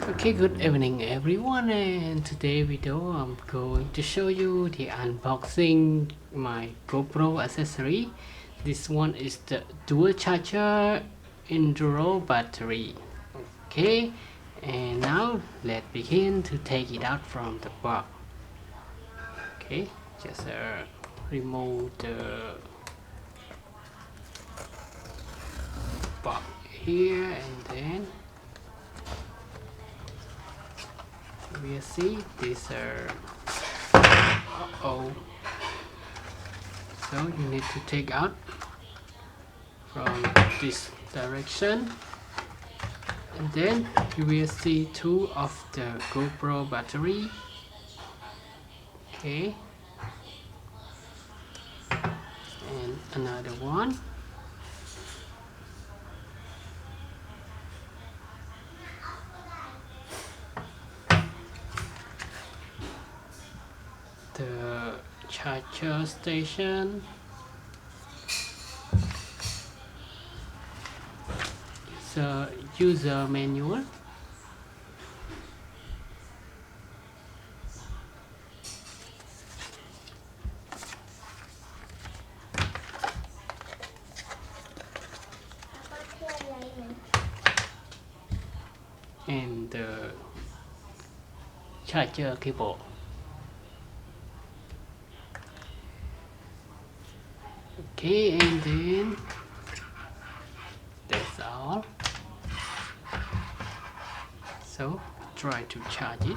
Okay, good evening everyone, and today video I'm going to show you the unboxing my GoPro accessory. This one is the Dual Charger Enduro Battery. Okay, and now let's begin to take it out from the box. Okay, just remove the box here, and then we see these are so you need to take out from this direction, and then you will see two of the GoPro battery. Okay, and another one. The charger station. It's a user manual. And the charger cable. Okay, and then that's all. So try to charge it.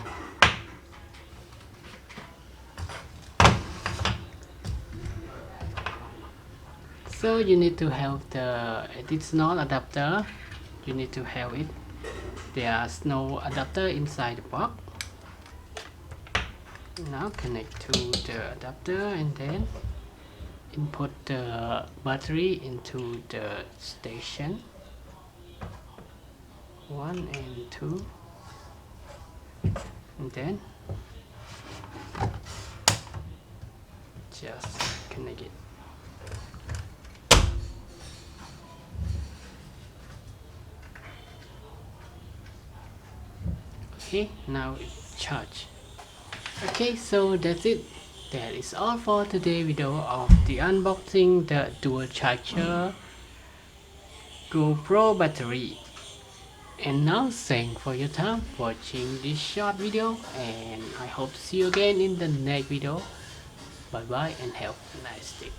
So you need to have the additional adapter. You need to have it. There's no adapter inside the box. Now connect to the adapter and then input the battery into the station 1 and 2, and then just connect it. Okay, now it's charged. Okay, so that's it. That is all for today's video of the unboxing the Dual Charger GoPro battery. And now thanks for your time watching this short video, and I hope to see you again in the next video. Bye bye and have a nice day.